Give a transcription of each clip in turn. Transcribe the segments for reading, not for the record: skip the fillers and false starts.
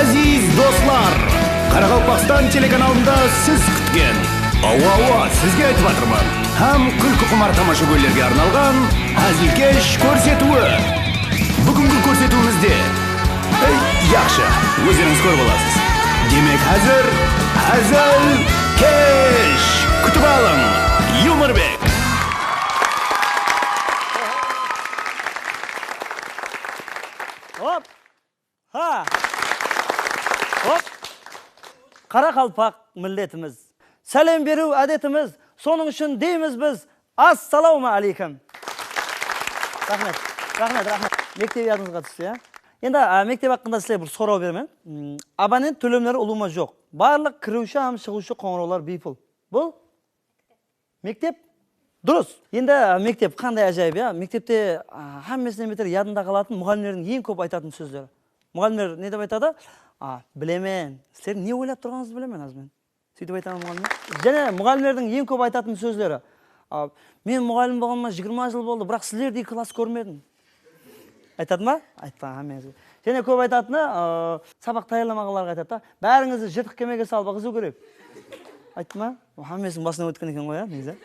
Aziz dostlar, Qaraqalpaqstan telekanalında siz kutgan. Ава, sizga aytib atirman. Ham kulku qumar tomoshabinlarga arnalgan hazilkesh ko'rsatuvi. Bugungi ko'rsatuvimizda yaxshi, o'zingiz ko'rib olasiz. Demak, hozir hazilkesh kutib oling. Yumorbek. Hop. Ha. Hop. Qaraqalpaq milletimiz. Salam beru adetimiz. Soning uchun deymiz biz assalomu alaykum. Rahmat. Mektab yadingizga tushdi, ya. Endi mektab haqida sizlarga bir so'rov beraman. Abonent to'lovlari ulug'ma yo'q. Barliq kiruvchi ham chiquvchi qo'ng'iroqlar bepul. Bu mektab durust. Endi mektab qanday ajoyib, ya. Mektepda hammasidan betar yadinda qoladi muallimlarning eng ko'p aytadigan so'zlari. Muallimlar ne deb aytadi? Bilaman. Sizlar ne o'ylab turganingizni bilaman hozir men. Сөйтіп айтамын мұғалімге. Және мұғалімдердің ең көп айтатын сөздері. Мен мұғалім болғаныма 20 жыл болды, бірақ сіздердей класс көрмедім. Айтады ма? Айтпаған. Және көп айтатыны сабақ даярламағыларға айтады. Бәріңізді жыртық кемеге салып ағызу керек. Айтты ма? Хаммесінің басына өткен екен ғой, негізі.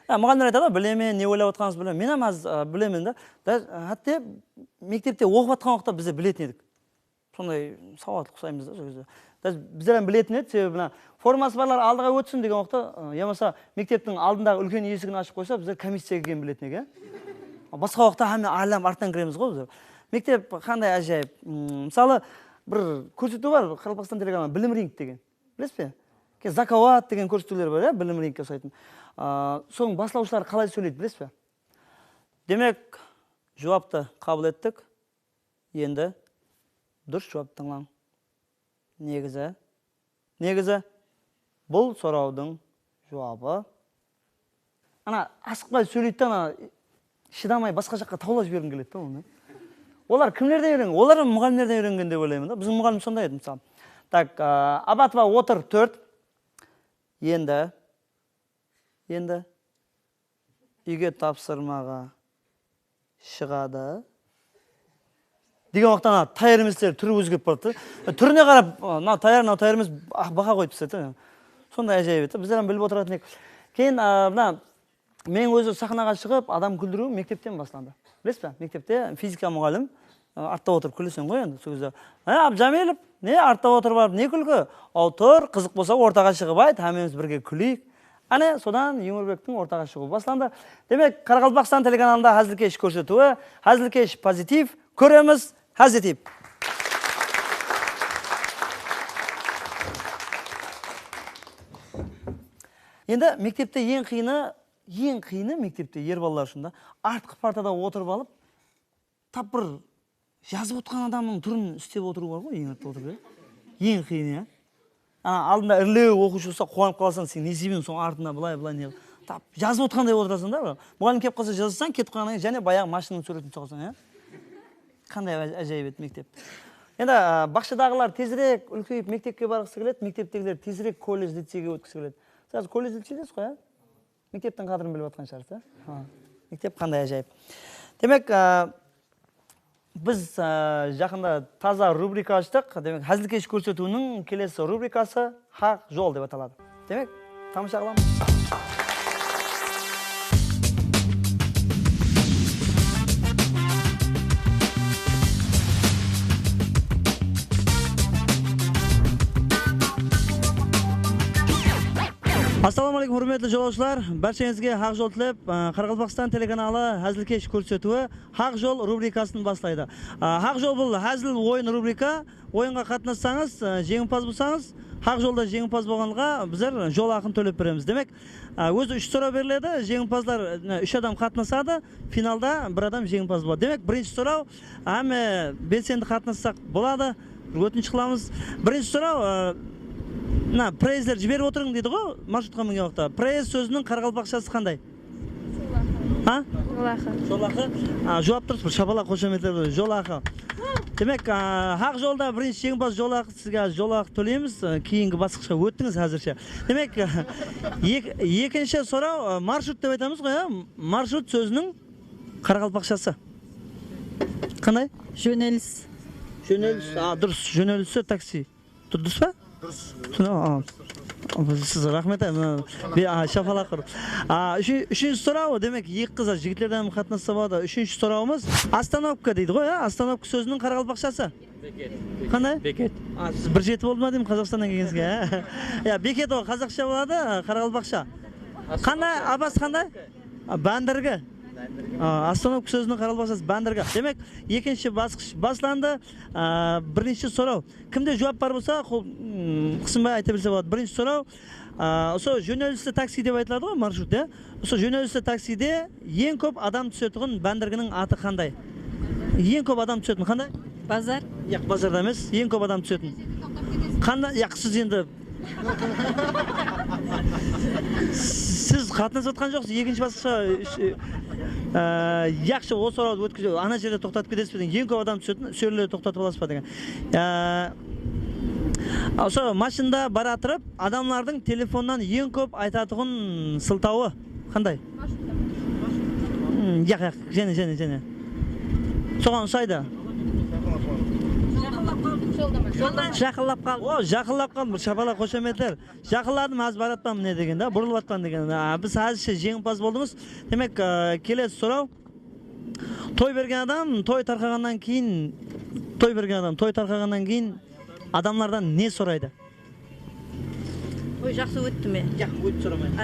Мұғалімдер айтады, білемін, не ойлап отқаныңызды білемін. Мен аз білемін да. Хатта мектепте оқып жатқан уақытта бізде білетін едік. Сондай сауатты ұқсаймыз да сол кезде. Біздерден білетін еді, себебі формасы барлар алдыға өтсін деген уақытта, ямаса мектептің алдындағы үлкен есігін ашып қойса, біздер комиссияға келген білетін еді. Басқа уақытта hamma алам арттан кіреміз ғой біздер. Мектеп қандай ажайып. Мысалы, бір көрсету бар, Қарақалпақстан телеканалы білім ринг деген. Білесіз бе? Закауат деген көрсетулер бар, білім рингке ұқсайтын. Соның басылаушылары қалай сөйлейді, білесіз бе? Демек, жауапты қабыл еттік. Енді дұрыс жауап тыңлаң. Негізі бұл сұраудың жауабы. Асықпай сөйлейді, шыдамай басқа жаққа таулап жібергім келеді да оны. Олар кімлерден үйренген? Олар мұғалімдерден үйренген деп ойлаймын да. Біздің мұғалім сондай еді мысалы. Так, Абатова отыр 4. Енді үйге тапсырмаға шығады. Деген уақытта таяр еместер түрі өзгеріп барады. Түріне қарап, таяр емес бақа қойып тастайды. Сондай ажайып еді. Біздер біліп отыратын едік. Кейін мен өзі сахнаға шығып, адам күлдіру мектептен басталды. Білесіз бе? Мектепте физика мұғалім артта отырып күлесің ғой енді. Сол кезде, Абжамилов, не артта отырып барып, не күлкі? Отыр, қызық болса ортаға шығып айт, hamımız бірге күлейік. Содан Юморбектің ортаға шығуы басталды. Демек, Қарақалпақстан телеканалында Hazilkesh көрсетуі, Hazilkesh позитив, көреміз Hazilkesh. Енді мектепте ең қиыны мектепте ер балалар үшін да артқы партада отырып алып, тап бір жазып отқан адамның түрін істеп отыру бар ғой, ең артта отырып. Ең қиыны, алдында ірлеу оқушы болса қуанып қаласың, сен не себебін соң артында былай не тап жазып отқандай отырасың да. Мұғалім келіп қалса жазасаң, кетіп қалғаннан кейін және баяғы машинаның суретін салсаң, қандай ажайып еді мектеп. Енді бақшадағылар тезірек үлкейіп мектепке барғысы келеді, мектептегілер тезірек колледж, лицейге өткісі келеді. Сіз колледж, лицейдесіз ғой, мектептің қадірін біліп отқан шығарсыз, мектеп қандай ажайып. Демек, біз жақында таза рубрика аштық. Демек, Hazilkesh көрсетуінің келесі рубрикасы Хақ жол деп аталады. Демек, тамаша қыламыз. Ассаламу алейкум, құрметті жолаушылар. Баршаңызге хақ жол тілеп, Қарақалпақстан телеканалы Hazilkesh көрсетуі Хақ жол рубрикасын бастайды. Хақ жол бұл әзіл ойын рубрика. Ойынға қатынассаңыз, жеңімпаз болсаңыз, хақ жолда жеңімпаз болғанға біздер жол ақын төлеп береміз. Демек, өзі 3 сұрау беріледі, жеңімпаздар 3 адам қатынасады, финалда 1 адам жеңімпаз болады. Демек, бірінші сұрау, белсенді қатынассақ болады, өтініш қыламыз. Бірінші сұрау, прейздер жіберіп отырың дейді ғой, маршрутқа мінген уақытта. Прейз сөзінің қарақалпақшасы қандай? Жолақы. Жауап дұрыс, бір шабала қошеметтер, жолақы. Демек, хақ жолда бірінші жеңімпаз жолақы, сізге жолақы төлейміз, кейінгі басқышқа өттіңіз әзірше. Демек, екінші сұрау, маршрут деп айтамыз ғой, маршрут сөзінің қарақалпақшасы қандай? Жөнеліс. Дұрыс, жөнелісі такси. Дұрыс па? Дұрыс. Сіз рахмет, шапалақ құр. Үшінші сұрауы, демек, екі қыздар жігіттерден қатынасса болады. Үшінші сұрауымыз остановка дейді ғой, остановка сөзінің қарақалпақшасы. Қандай? Бекет. Сіз бір жеті болды ма деймін Қазақстаннан келгенсізге? Бекет ол қазақша болады, қарақалпақша. Қандай? Абас қандай? Бәндіргі. Остановка сөзінің қарақалпақшасы бәндіргі. Демек, екінші басқыш басланды. Бірінші сұрау. Кімде жауап бар болса, қысынбай айта білсе болады. Бірінші сұрау. Осы жөнелісті такси деп айтылады ғой, маршрут. Осы жөнелісті таксиде ең көп адам түсетұғын бәндіргінің аты қандай? Ең көп адам түсетін қандай? Базар. Базарда емес, ең көп адам түсетін. Қандай? Сіз енді сіз қатынасып отқан жоқсыз, екінші басқаша яқшы ол сұрауды өткізу, ана жерде тоқтатып кетесіз бе деген, ең көп адам түсетін сөйлелерді тоқтатып аласыз ба деген. Осы машинада бара тұрып, адамлардың телефоннан ең көп айтатығын сылтауы қандай? Және. Соған ұсайды. Жақылап қалды. Жақылап қалды. Шапалақ қошеметлер. Жақыладым, аз баратпам не деген, бұрылып атпам деген. Біз әзірше жеңімпаз болдыңыз. Демек, келесі сұрау. Той берген адам, той тарқағаннан кейін адамлардан не сұрайды? Ой, жақсы өтті ме? Өтті сұрамайды.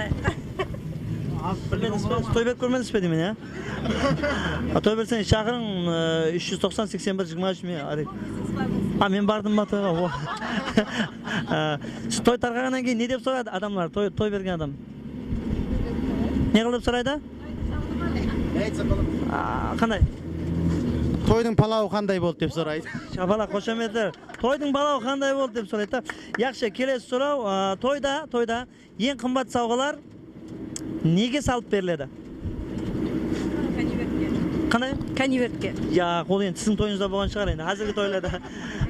Той беріп көрмедіңіз бе деймін, той берсен шақырың 390-81-23 ме? Мен бардым ба тойға? Той тарқағаннан кейін не деп сұрайды адамлар, той берген адам? Не қылып сұрайды? Қандай? Тойдың палауы қандай болды деп сұрайды. Шапалақ қошеметлер. Тойдың палауы қандай болды деп сұрайды. Яқшы, келесі сұрау. Тойда ең қымбат сауғалар неге салып беріледі? Қандай? Конвертке. Ол енді сіздің тойыңызда болған шығар енді.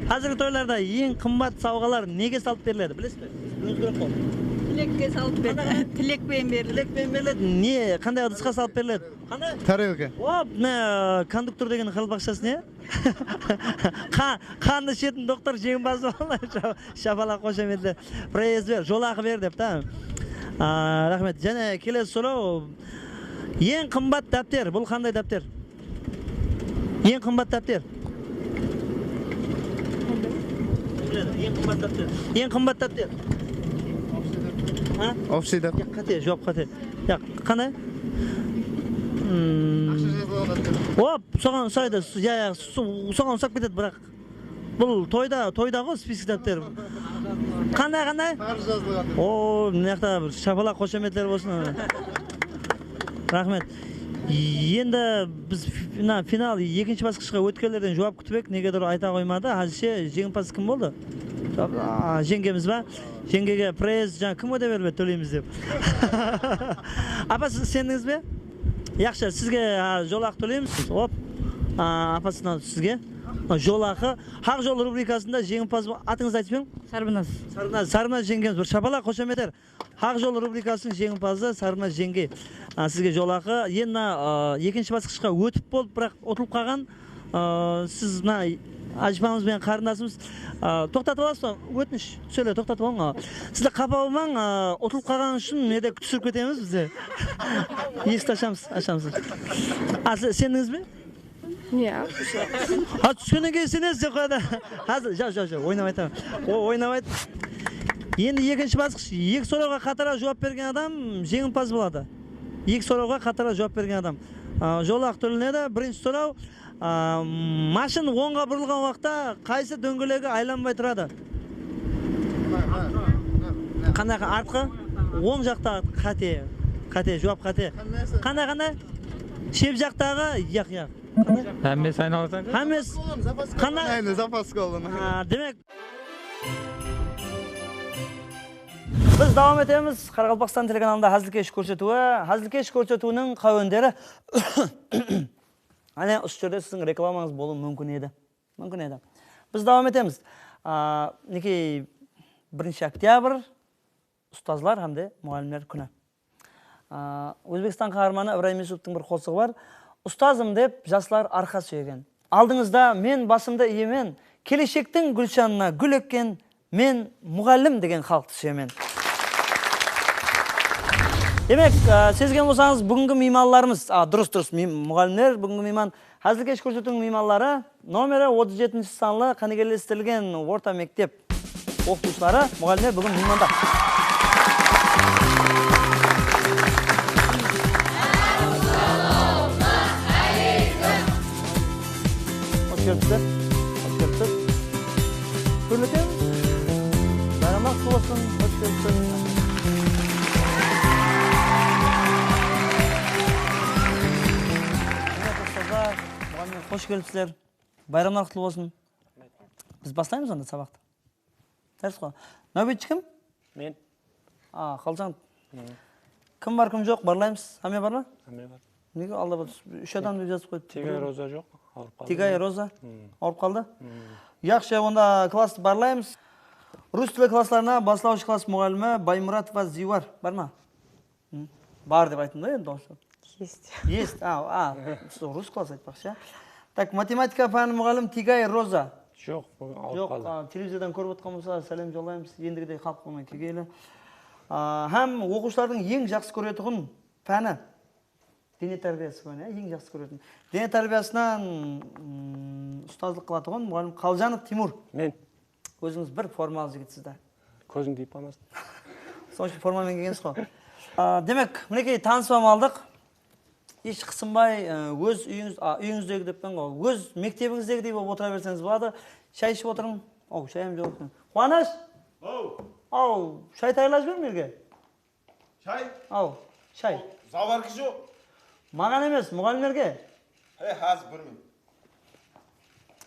Қазіргі тойларда ең қымбат сауғалар неге салып беріледі? Білесіз бе? Білуіңіз керек қой. Тілекке салып беріледі. Тілекпен беріледі. Не? Қандай ыдысқа салып беріледі? Қандай? Тарелка. Кондуктор деген қарақалпақшасы не? Қанды ішетін доктор жеңімпаз болды. Шапалақ қошеметлер. Проезд бер, жолақы бер деп та. Рахмет. Және келесі сұрау. Ең қымбат дәптер. Бұл қандай дәптер? Ең қымбат дәптер. Ең қымбат дәптер. Офсидар. Қате, жоқ қате. Қандай? Соған ұсайды. Соған ұсап кетеді бірақ. Бұл тойда ғой список дәптер. Қандай? Қарыз жазылған. Мынақта бір шапалақ қошеметлер болсын. Рахмет. Енді біз финал екінші басқышқа өткелерден жауап күтіп неге дұры айта қоймады. Әзірше жеңімпаз кім болды? Жеңгеміз ба? Жеңгеге пресс, кім өте беріледі төлейміз деп. Апа, сіз сендіңіз бе? Яқшы, сізге жолақы төлейміз. Апасына сізге жолақы. Хақ жол рубрикасында жеңімпаз атыңызды айтып ең? Сарбыназ жеңгеміз. Бір шапалақ қошеметер. Хақ жол рубрикасының жеңімпазы Сарбыназ жеңге. Сізге жолақы. Енді екінші басқышқа өтіп болып, бірақ ұтылып қалған. Сіз ажпамызбен қарындасымыз тоқтатып аласыз ба? Өтініш сөйле, тоқтатып алың. Сізді қапа болмаң, ұтылып қалған үшін неде түсіріп кетеміз бізде. Есікті ашамыз. Сендіңіз бе? Түскеннен кейін сенесіз қойды. Ойнамайды. Енді екінші басқыш, екі сұрауға қатара жауап берген адам жеңімпаз болады. Екі сұрауға қатара жауап берген адам жолақ төленеді. Бірінші сұрау, машин оңға бұрылған уақытта қайсы дөңгелегі айланбай тұрады? Қандай? Артқы? Оң жақта қате, жауап қате. Қандай? Шеп жақтағы? Яқ. Әмес айналасаң? Әмес. Қандай? Запас қолын. Демек, біз давам етеміз. Қарақалпақстан телеканалында Hazilkesh көрсетуі. Hazilkesh көрсетуінің қауендері. Әне, осы жерде сіздің рекламаңыз болуы мүмкін еді. Біз давам етеміз. 1 октябрь ұстазлар hamda мұғалімдер күні. Өзбекстан қаһарманы Ибраим Юсуптың бір қосығы бар. Ұстазым деп жасылар арқа сүйеген. Алдыңызда мен басымды иемен келешектің гүлшанына гүл еккен мен мұғалім деген халықты сүйемін. Демек, сезген болсаңыз, бүгінгі мейманларымыз, дұрыс, мұғалімдер, бүгінгі мейман, әзіл кеш көрсетудің мейманлары, номері 37 санлы қанегелестірілген орта мектеп оқытушылары, мұғалімдер бүгін мейманда. Hoş geldiniz. Hoş geldiniz. Buyurun efendim. Bayramlar kutlu olsun. Hoş geldiniz. Hoş келіпсіздер. Байрамдар құтлы болсын. Біз бастаймыз онда сабақты. Дәріс қой. Нәубетші кім? Мен. Қалжан. Кім бар, кім жоқ? Барлаймыз. Әме бар ма? Әме бар. Неге алда бір үш адамды жазып қойды? Тегай Роза жоқ. Ауырып қалды. Тегай Роза ауырып қалды. Яқшы, онда классты барлаймыз. Рус тілі классларына басылаушы класс мұғалімі Баймұратова Зивар бар ма? Бар деп айтым да енді осы. Есть. Есть. Рус класс айтпақшы. Так, математика пәні мұғалім Тегай Роза. Жоқ, ауырып қалды. Жоқ, телевизиядан көріп отқан болса, сәлем жолдаймыз. Ендігідей қалып қоймай Тегейлі. Һәм оқушылардың ең жақсы көретұғын пәні дене тәрбиесі пәні, ең жақсы көретін. Дене тәрбиесінен ұстазлық қылатұғын мұғалім Қалжанов Тимур. Мен. Өзіңіз бір формалы жігітсізді. Көзің дейіп қалмасын. Соң үшін формамен келгенсіз ғой. Демек, мінекей танысуам алдық. Еш қысынбай, өз үйіңіздегі деппен ғой, өз мектебіңіздегідей болып отыра берсеңіз болады. Шай ішіп отырмын. Шайым жоқ. Қуаныш? Шай тайырлап жібердің елге? Шай? Шай. Заварқы жоқ. Маған емес, мұғалімдерге. Қазір бірмін.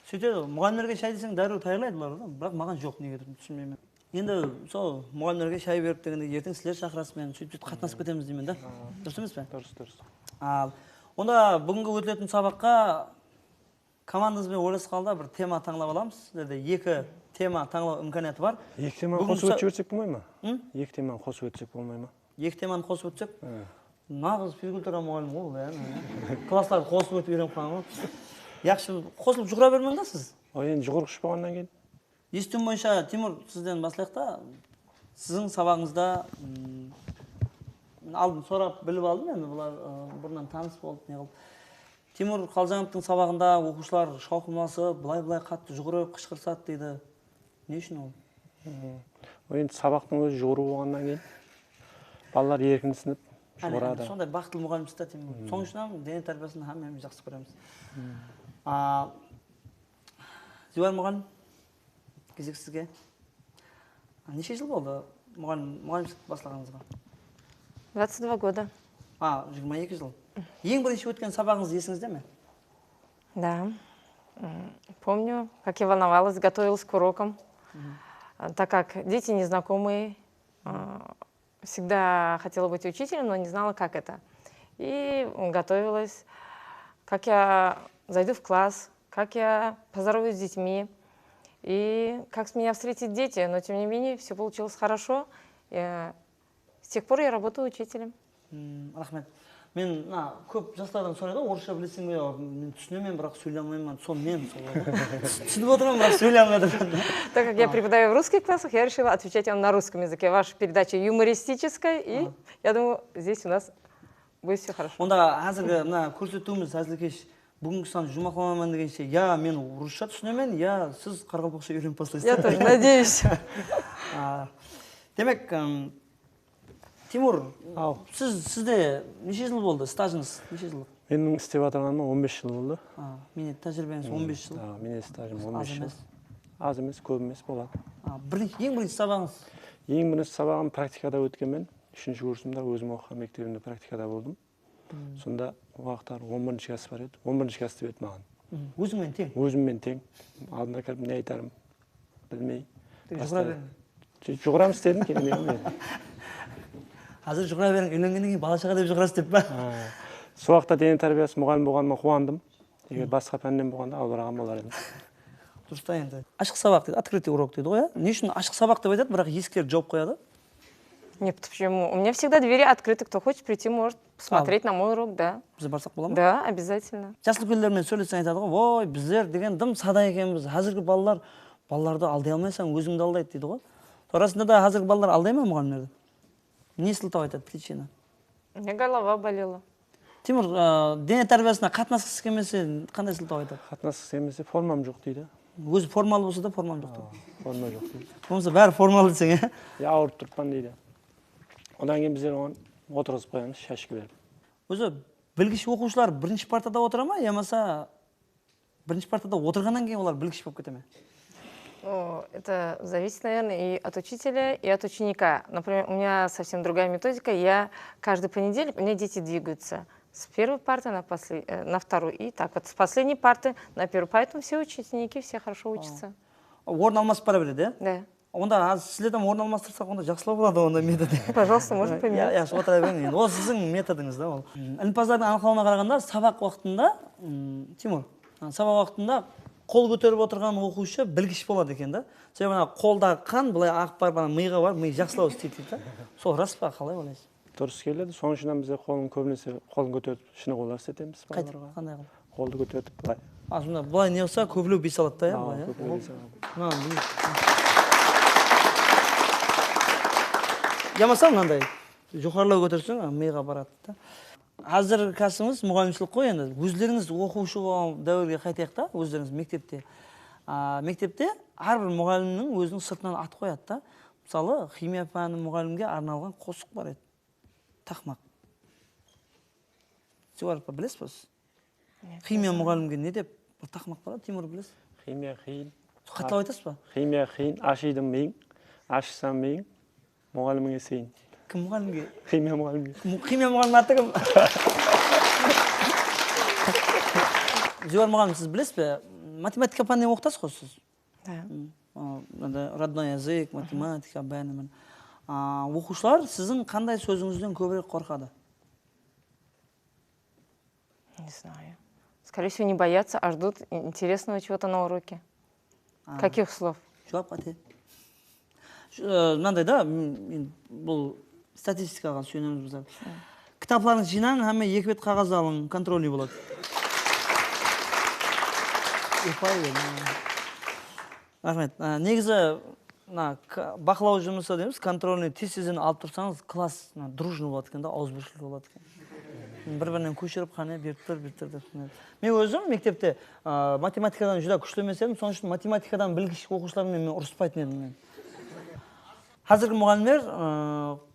Сөйтеді, мұғалімдерге шай десең дәру тайырлайдылар, бірақ маған жоқ неге түсінбеймін. Енді сол мұғалімдерге шай беріп дегенде ертең сіздер шақырасыз, сөйтіп қатынасып кетеміз деймін да. Дұрыс емес пе? Дұрыс. Онда бүгінгі өтілетін сабаққа командаңызбен ойласып қалды, бір тема таңлап аламыз. Сіздерде екі тема таңлау имканияты бар. Екі теманы қосып өтсек болмай ма? Екі теманы қосып өтсек болмай ма? Екі теманы қосып өтсек? Нағыз физкультура мұғалім ол, класстарды қосып өтіп үйреніп қалған ғой. Яқшы, қосылып жүгіра бермең да сіз? Енді жүгіргіш болғаннан кейін. Естуім бойынша, Тимур, сізден басылайық та, сіздің сабағыңызда алдын сорап біліп алдым, енді бұлар бұрыннан таныс болды, не қылып. Тимур Қалжановтың сабағында оқушылар шауқымасы былай-былай қатты жүгіріп қышқырсады дейді. Не үшін ол? Енді сабақтың өзі жүгіру болғаннан кейін балалар еркінсініп жүгірады. Сондай бақытты мұғалімсіз да, Тимур. Соң үшін дене тәрбиесін һәм жақсы көреміз. Зивар мұғалім, кезек сізге. Неше жыл болды мұғалімшілік бастағаныңызға? 22 года. 22 жыл. Ең бірінші өткен сабағыңыз есіңізде ме? Да. Помню, как я волновалась, готовилась к урокам, так как дети незнакомые, всегда хотела быть учителем, но не знала, как это. И готовилась, как я зайду в класс, как я поздороваюсь с детьми, и как с меня встретят дети. Но, тем не менее, все получилось хорошо. С тех пор я работаю учителем. Рахмет. Мен көп жастардан сұрайды, орысша білесің бе? Мен түсінемін, бірақ сөйлей алмаймын. Сонымен түсініп отырмын, бірақ сөйлей алмадым. Так как я преподаю в русских классах, я решила отвечать вам на русском языке. Ваша передача юмористическая, и я думаю, здесь у нас будет все хорошо. Онда әзіргі көрсетуіміз әзілкеш бүгінгі сан жұма қыламын дегенше, я мен орысша түсінемін, я сіз қарақалпақша үйреніп бастайсыз. Я тоже надеюсь. Демек, Тимур, сізде неше жыл болды, стажыңыз неше жыл? Менің істеп жатырғаныма 15 жыл болды. Менің тәжірибеңіз 15 жыл. Менің стажым 15 жыл. Аз емес, көп емес болады. Ең бірінші сабағыңыз? Ең бірінші сабағым практикада өткенмен, 3-ші курсымда өзім оқыған мектебімде практикада болдым. Сонда уақыттар 11-ші класс бар еді. 11-ші класс деп еді маған. Өзіңмен тең? Өзіммен тең. Алдына кіріп не айтарым білмей. Жүгіра берің? Жүгірамын істедім, келмеймін. Қазір жүгіра берің, үйленгеннен кейін бала шаға деп жүгірасыз деп па? Сол уақытта дене тәрбиесі мұғалім болғаныма қуандым. Егер басқа пәннен болғанда ауыраған болар едім. Дұрыс та енді. Ашық сабақ дейді, открытый урок дейді ғой, не үшін ашық сабақ деп айтады, бірақ ескертіп жауап қояды? Нет, почему? У меня всегда двери открыты. Кто хочет прийти, может посмотреть на мой урок, да. Біз барсақ бола ма? Да, обязательно. Жас үлкендермен сөйлессең айтады ғой, ой, біздер деген дым сада екенбіз. Қазіргі балаларды алдай алмайсаң, өзіңді алдайды дейді ғой. Расында да қазіргі балалар алдай ма мұғалімдерді? Не сылтау айтады, причина? У меня голова болела. Тимур, дене тәрбиесіне қатынасқысы келмесе, қандай сылтау айтады? қатынасқысы келмесе формам жоқ дейді. Өзі формалы болса да формам жоқ дейді. Форма жоқ дейді. Болмаса бәрі формалы десең, иә? Я ауырып тұрыппын дейді. Одан кейін біздер оған отырғызып қоямыз, шашки беріп. Өзі білгіш оқушылар бірінші партада отыра ма, ямаса бірінші партада отырғаннан кейін олар білгіш болып кете ме? Это зависит, наверное, и от учителя, и от ученика. Например, у меня совсем другая методика. Я каждый понедельник, у меня дети двигаются с первой парты на вторую. И так вот, с последней парты на первую. Поэтому все ученики, все хорошо учатся. Орын алмасып бара береді, иә? Да. Онда сіздерден орын алмастырсақ, онда жақсылау болады онда метод. Пожалуйста, можно поменять. Ясы, отыра беріңіз. Ол сіздің методыңыз да ол. Ілімпаздардың анықтауына қарағанда, сабақ уақытында, Тимур, сабақ уақытында қол көтеріп отырған оқушы білгіш болады екен да. Себебі қолдағы қан былай ағып барып миға бар, ми жақсылау істейді дейді. Сол рас па, қалай ойлайсыз? Дұрыс келеді. Соның үшін біз көбінесе қолын көтеріп шыны қолдар істетеміз балаларға. Қандай қыл? Қолды көтеріп былай. Сонда былай не болса көбілеу бей салады да, иә? Ямаса мынандай жоғарылау көтерсең, миға барады да. Қазіргі кәсібіңіз мұғалімшілік қой енді. Өздеріңіз оқушы дәуірге қайтайық та, өздеріңіз мектепте. Мектепте әрбір мұғалімнің өзінің сыртынан ат қояды да. Мысалы, химия пәні мұғалімге арналған қосық бар еді. Тақмақ. Сіз білесіз ба? Химия мұғалімге не деп бір тақмақ бар, Тимур білесіз? Химия қиын. Қаттылау айтасыз ба? Химия қиын, ашидың миың, ашсам миың, мұғаліміңе сейін. Кім мұғалімге? Химия мұғалімге. Химия мұғалім аты кім? Зюар мұғалім, сіз білесіз бе? Математика пәнінен оқытасыз ғой сіз? Да. Родной язык, математика, бәрі. Оқушылар сіздің қандай сөзіңізден көбірек қорқады? Не знаю. Скорее всего, не боятся, а ждут интересного чего-то на уроке. Каких слов? Жауап қате. Мынандай да, бұл статистикаға сүйенеміз біздер. Кітапларын жинаң, әме 2 бет қағаз алың, контрольный болады. Рахмет. Негізі бақылау жұмысы дейміз, контрольный тез-тезден алып тұрсаңыз, класс дружный болады екен да, ауызбіршілік болады екен. Бір-бірінен көшіріп қане, беріп. Мен өзім мектепте математикадан жүда күшілемес едім, соның үшін математикадан білгіш оқушылармен мен ұрыспайтын едім. Қазіргі мұғалімдер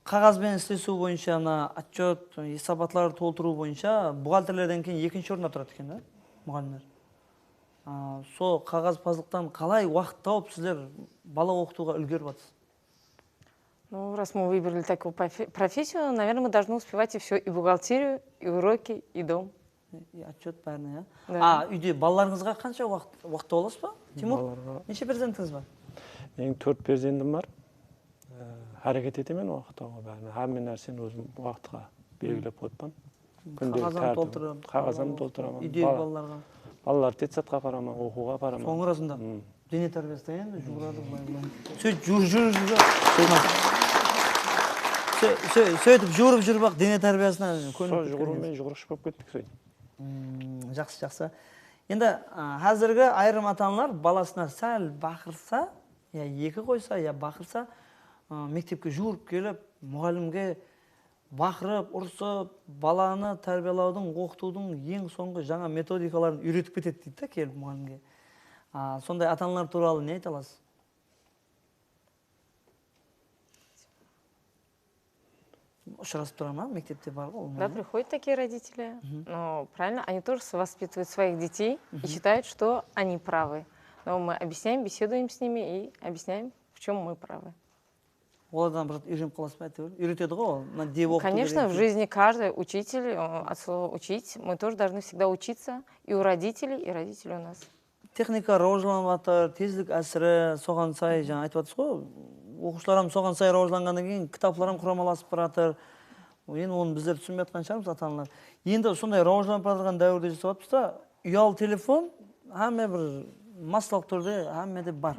қағазбен істесу бойынша, отчет, есаптарды толтыру бойынша бухгалтерлерден кейін 2-ші орында тұрады екен да, мұғалімдер. Сол қағазпаздықтан қалай уақыт тауып сіздер бала оқытуға үлгеріп жатсыз? Ну, раз мы выбрали такую профессию, наверное, мы должны успевать и все, и бухгалтерию, и уроки, и дом. И отчет бәріне, иә? Үйде балаларыңызға қанша уақытта боласыз ба? Тимур, неше перзентіңіз бар? Менің 4 перзентім бар. Әрекет етемен уақыттауға бәріне. Әрмен нәрсені өзім уақытқа белгілеп қойыппын. Қағазын толтырамын. Үйдегі балаларға? Балалар детсадқа апарамын, оқуға апарамын. Соның арасында дене тәрбиесі енді жүгірады былай. Сөйтіп жүріп дене тәрбиесіне Сол жүгірумен жүгіріш болып кеттік сөйтіп. Жақсы. Енді қазіргі айырым ата-аналар баласына сәл бақырса, я 2 қойса, я бақырса, мектепке жүгіріп келіп, мұғалімге бақырып, ұрсып, баланы тәрбиелаудың, оқытудың ең соңғы жаңа методикаларын үйретіп кетеді дейді келіп мұғалімге. Сондай ата-аналар туралы не айта аласыз? Ұшырасып тұра ма? Мектепте бар ғой? Да, приходят такие родители, но правильно, они тоже воспитывают своих детей и считают, что они правы. Но мы объясняем, беседуем с ними и объясняем, в чем мы правы. Оладан бір үйреніп қаласыз ба әйтеуір? Үйретеді ғой? Конечно, в жизни каждый учитель, от слова учить, мы тоже должны всегда учиться и у родителей, и родители у нас. Техника рауажланып жатыр, тезлік әсірі соған сай жаңа айтып жатсыз ғой. Оқушыларым соған сай рауажланғаннан кейін кітапларым құрамаласып баратыр. Енді оны біздер түсінбей жатқан шығармыз ата-аналар. Енді сондай рауажланып жатырған дәуірде жасап жатырса, ұялы телефон әмме бір массалық түрде әммеде бар.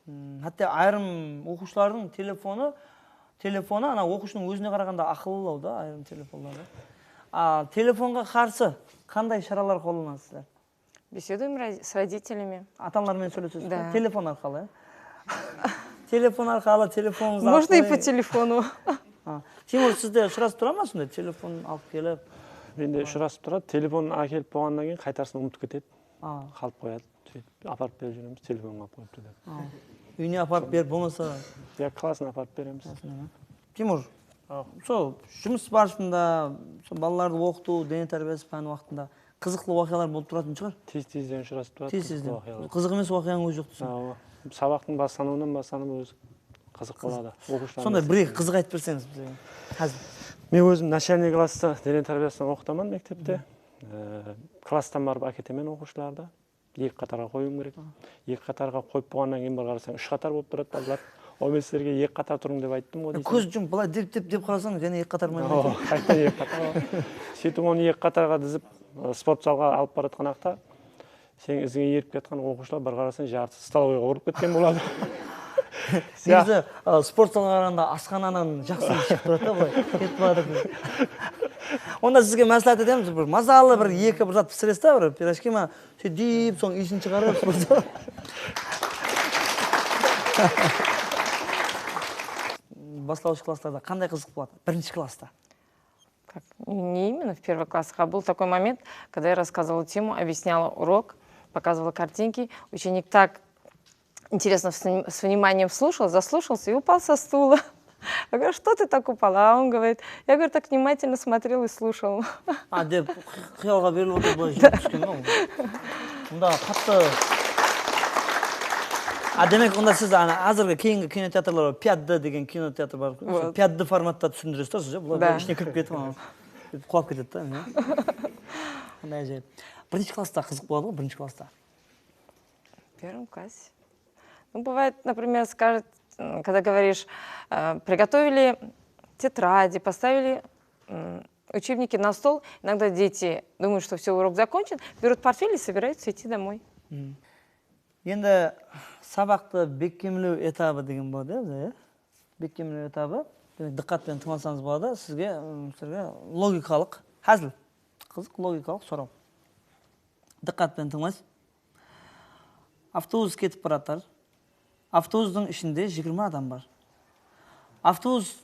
Хәтта айрым оқушылардың телефоны телефоны ана оқушының өзіне қарағанда ақыллылау да, айрым телефондар. Телефонға қарсы қандай шаралар қолданасыздар? Беседуем с родителями. Ата-аналармен сөйлесесіз? Да. Телефон арқылы. Телефон арқылы, телефоныңызды Можно и по телефону. Тимур, сізде ұшырасып тұра ма сондай? Телефон алып келіп? Менде ұшырасып тұрады. Телефонын әкеліп болғаннан кейін қайтарсын ұмытып кетеді. Қалып қояды. Сөйтіп апарып беріп жүреміз, телефонға алып қойып тұрады. Үйіне апарып беріп болмаса? Классына апарып береміз. Тимур, сол жұмыс барысында, балаларды оқыту, дене тәрбиесі пәні уақытында қызықты оқиғалар болып тұратын шығар? Тез-тезден ұшырасып тұрады. Тез-тезден. Қызық емес оқиғаның өзі жоқ дейсің? Сабақтың басталуынан басталып өзі қызық болады. Сондай бір-екі қызық айтып берсеңіз бізге. Қазір. Мен өзім начальный класста дене тәрбиесінен оқытамын мектепте. Класстан барып әкетемін оқушыларды. Екі қатарға қоюым керек. Екі қатарға қойып болғаннан кейін бір қарасаң, үш қатар болып тұрады балалар. Ол мен сіздерге екі қатар тұрың деп айттым ғой дейсің. Көз жұмып былай деп қарасаң, және екі қатар ма? Қайтадан екі қатар. Сөйтіп оны екі қатарға дізіп спорт залға алып баратқан ақта сен ізіңе еріп кеткен оқушылар бір қарасаң жартысы столовыйға ұрып кеткен болады. Негізі спорт залға қарағанда асханадан жақсы шығып тұрады да былай. Кетіп барады. Онда сізге мәслихат етеміз, бір мазалы бір екі бір зат пісіресіз да, бір пирожки ма, сөйтіп соң иісін шығарып спорт зал. Бастауыш класстарда қандай қызық болады? Бірінші класста. Не именно в первых классах, а был такой момент, когда я рассказывала тему, объясняла урок, показывала картинки. Ученик так интересно с вниманием слушал, заслушался и упал со стула. Я говорю, что ты так упала? А он говорит, я говорю, так внимательно смотрел и слушал. Деп қиялға беріліп отыр былай жүріп түскен ғой. Мұнда қатты. Демек, онда сіз азырғы кейінгі кинотеатрлар 5D деген кинотеатр бар. 5D форматта түсіндіресіз да, сіз бұлай ішіне кіріп кетіп, құлап кетеді да. Қандай әжейіп. Бірінші класста қызық болады ғой, бірінші класста? В первом классе. Ну, бывает, например, скажет, когда говоришь, приготовили тетради, поставили учебники на стол, иногда дети думают, что все, урок закончен, берут портфель и собираются идти домой. Енді сабақты бекемлеу этабы деген болады, иә? Бекемлеу этабы. Диққатпен тыңдасаңыз болады, сізге логикалық, хәзіл, қызық логикалық сұрау. Диққатпен тыңдайсыз. Автобус кетіп баратыр. Автобустың ішінде 20 адам бар. Автобус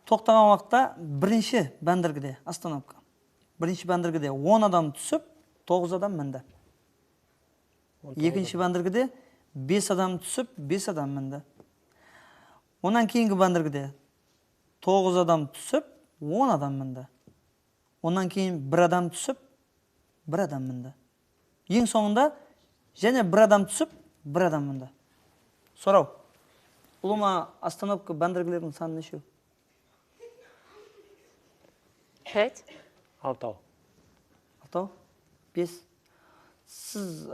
тоқтаған уақытта бірінші бәндіргіде, остановка. Бірінші бәндіргіде 10 адам түсіп, 9 адам мінді. Екінші бәндіргіде 5 адам түсіп, 5 адам мінді. Онан кейінгі бәндіргіде 9 адам түсіп, 10 адам мінді. Онан кейін 1 адам түсіп, 1 адам мінді. Ең соңында және 1 адам түсіп, 1 адам мінді. Сұрау. Ұлыма остановка бәндіргілердің саны нешеу? 5. 6. 6? 5. Сіз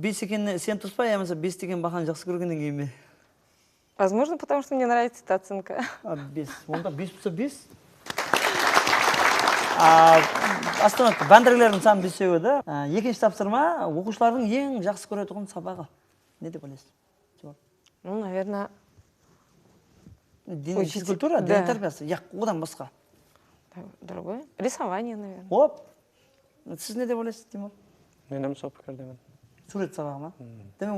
5 екеніне сен тұрспай, әмесе 5 деген бақан жақсы көргеннен кейін бе? Возможно, потому что мне нравится эта оценка. 5. Онда 5 болса 5. Остановка бәндіргілердің саны 5-еу еді. Екінші тапсырма, оқушылардың ең жақсы көретұғын сабағы. Не деп ойлайсыз? Ну, наверное... Физкультура, дене тәрбиесі. Одан басқа. Другое? Рисование, наверное. Оп! Сіз не деп ойлайсыз, Тимур? Менің сол пікірдемін. Сурет сабағы ма? Демек,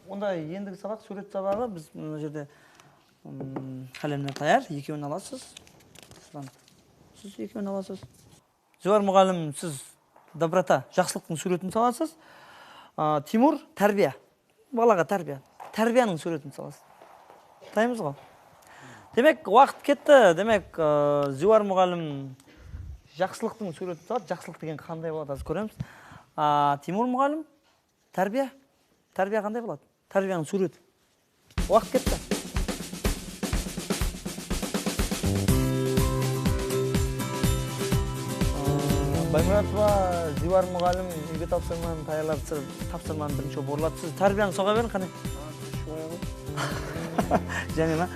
онда ендігі сабақ сурет сабағы. Біз мына жерде қалемдер таяр, екеуін аласыз. Сіз екеуін аласыз. Зуар мұғалім, сіз доброта, жақсылықтың суретін саласыз. Тимур, тәрбия. Балаға тәрбия. Тәрбияның суретін саласыз. Таймыз ғой. Демек, уақыт кетті. Демек, Зуар мұғалім жақсылықтың суретін салады. Жақсылық деген қандай болады, аз көреміз. Тимур мұғалім, тәрбия. Тәрбия қандай болады? Тәрбияның суреті. Уақыт кетті. Баймұратова, Зуар мұғалім, үйге тапсырманы таярлады, тапсырманы бірінші борлады. Сіз тәрбияны соға берін, қане? Және ма?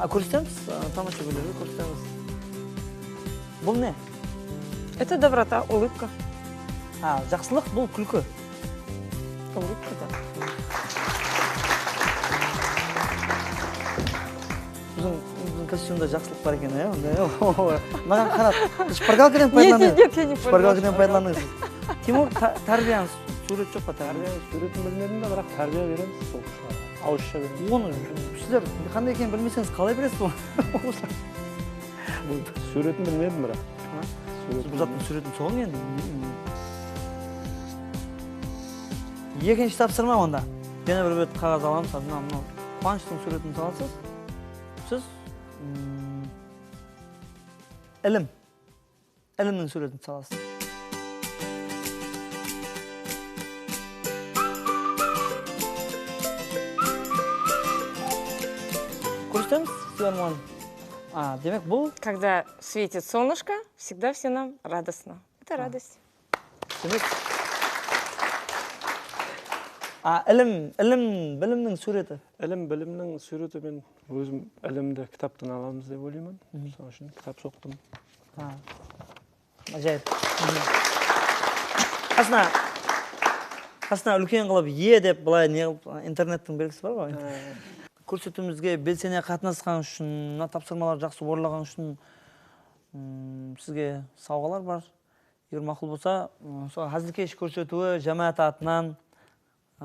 Көрсетеміз, тамаша көйлерді көрсетеміз. Бұл не? Это доброта, улыбка. Жақсылық бұл күлкі. Улыбка, да. костюмда жақсылық бар екен, маған қарап, шпаргалкадан пайдаланыңыз. Нет, я не Шпаргалкадан пайдаланыңыз. Тимур, тәрбияңыз, сурет жоқ па? Тәрбие суретін білмедім да, бірақ тәрбие береміз оқушыларға. Ауызша береміз. Оны сіздер қандай екенін білмесеңіз қалай бересіз оны? Суретін білмедім бірақ. Бұл заттың суретін соғын енді. Екінші тапсырма онда. Және бір бет қағаз аламыз, мынау Қуаныштың суретін саласыз. Сіз ілімнің суретін саласыз. Көрсетеміз, сіздер мұғалім. Демек бұл... Когда светит солнышко, всегда все нам радостно. Это радость. Демек... Білімнің суреті. Білімнің суреті мен өзім ілімді кітаптан аламыз деп ойлаймын. Сол үшін кітап соқтым. Ажайып. Қасына үлкен қылып деп былай интернеттің белгісі бар ғой. Көрсетуімізге белсене қатынасқан үшін, тапсырмалар жақсы орындаған үшін сізге сауғалар бар. Егер мақұл болса, әзілкеш көрсетуі жамағат атынан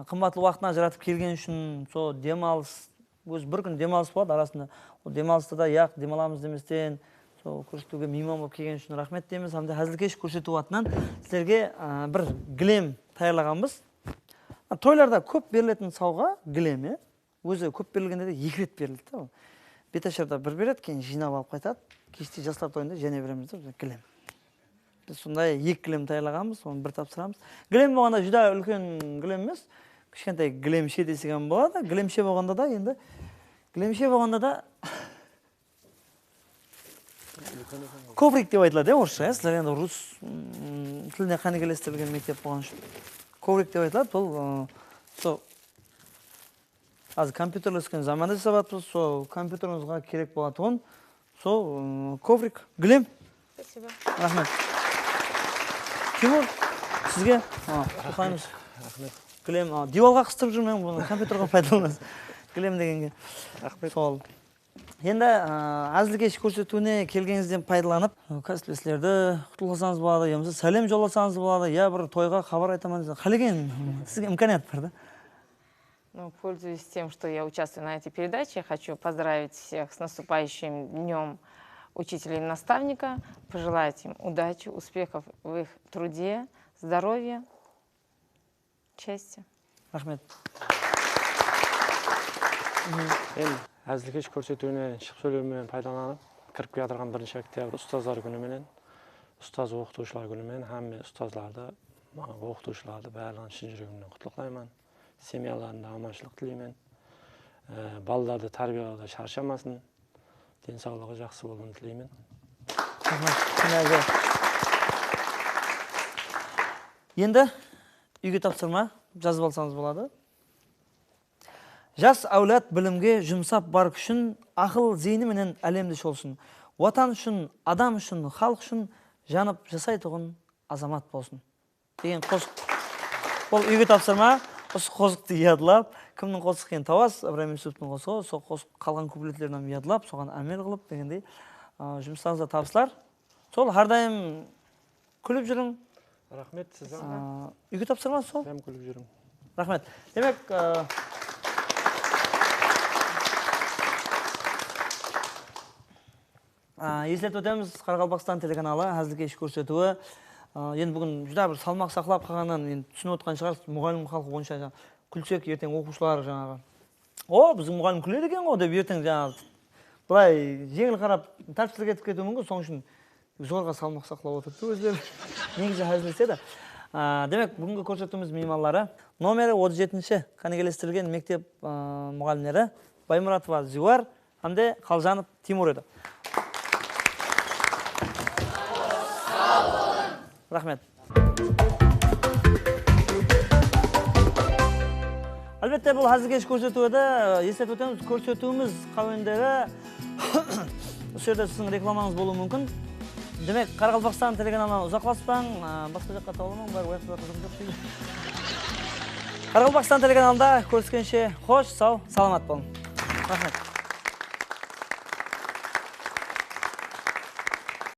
қымбатлы уақытына жаратып келген үшін сол демалыс, өз бір күн демалыс болады арасында. Ол демалыста да демаламыз деместен сол көрсетуге мейман болып келген үшін рахмет дейміз. Әзілкеш көрсету атынан сіздерге бір гілем таярлағанбыз. Тойларда көп берілетін сауға гілем, өзі көп берілгенде де 2 рет берілді. Беташарда бір береді, кейін жинап алып қайтады. Кеште жастар тойында және береміз деп гілем. Біз сондай 2 гілем таярлағанбыз, оны бір тапсырамыз. Гілем болғанда жүда үлкен гілем емес, кішкентай гілемше десеген болады. Гілемше болғанда да коврик деп айтылады, орысша. Сіздер енді рус тіліне қанекелестірілген мектеп болған үшін. Коврик деп айтылады, бұл аз компьютерлескен заманда жасаватпыз, сол компьютеріңізға керек болатұғын, сол коврик, гілем. Спасибо. Рахмет. Тимур, сізге құқаймыз. Гілем, дивалға қыстырып жүрмен, бұны компьютерға пайдаланыз. Гілем дегенге. Сол. Енді әзілкеш көрсетуіне келгеніңізден пайдаланып, кәсіптестерді құттықтасаңыз болады, емесі сәлем жолдасаңыз болады, я бір тойға хабар айтамын. Қалеген, сізге имканият бар да? Пользуясь тем, что я участвую на этой передаче, хочу поздравить всех с наступающим днем учителя и наставника, пожелать им удачи, успехов в их труде, здоровья, счастья. Рахмет. Әзілкеш көрсетуіне шығып сөйлеумен пайдаланып, кіріп келатырған 1 октябрь ұстаздар күніменен, ұстаз оқытушылар күнімен, һәм ұстазларды, оқытушыларды барлығын шын жүрегімнен құттықтаймын. Семьяларында аманшылық тілеймін. Балаларды тәрбиелеуде шаршамасын, денсаулығы жақсы болуын тілеймін. Енді үйге тапсырма жазып алсаңыз болады. Жас әулет білімге жұмсап бар күшін, ақыл зейні менен әлемді шолсын. Ватан үшін, адам үшін, халық үшін жанып жасайтұғын азамат болсын. Деген қосық. Ол үйге тапсырма, осы қосықты ядылап, кімнің қосық екен Тавас, Ибраим Юсуптың қосығы, сол қосық қалған куплеттерінен ядылап, соған әмел қылып дегендей жұмыстарыңызда табысылар. Сол әрдайым күліп жүрің. Рахмет сізге. Үйге тапсырма сол? Мен күліп жүрім. Рахмет. Демек, естілет өтеміз Қарақалпақстан телеканалы әзілкеш көрсетуі. Енді бүгін жүда бір салмақ сақлап қалғаннан түсініп отқан шығар, мұғалім халқы бойынша күлсек ертең оқушылар жаңағы. Біздің мұғалім күледі екен ғой деп ертең жаңағы былай жеңіл қарап тәртіпсіздік етіп кетуі мүмкін, соның үшін зорға салмақ сақлап отырды өздері. Негізі әзілдеседі. Демек, бүгінгі көрсетуіміз мейманлары номері 37-ші қанекелестірілген мектеп мұғалімдері Баймұратова Зиуар hamda Қалжанов Тимур еді. Рахмет. Әлбетте бұл әзілкеш көрсетуді естіп өтеміз. Көрсетуіміз қауендері осы жерде сіздің рекламаңыз болуы мүмкін. Демек, Қарақалпақстан телеканалынан ұзақласпаң, басқа жаққа тауламаң, бар уақытта қызым жоқ дейді. Қарақалпақстан телеканалында көріскенше қош, сау, саламат болың. Рахмет.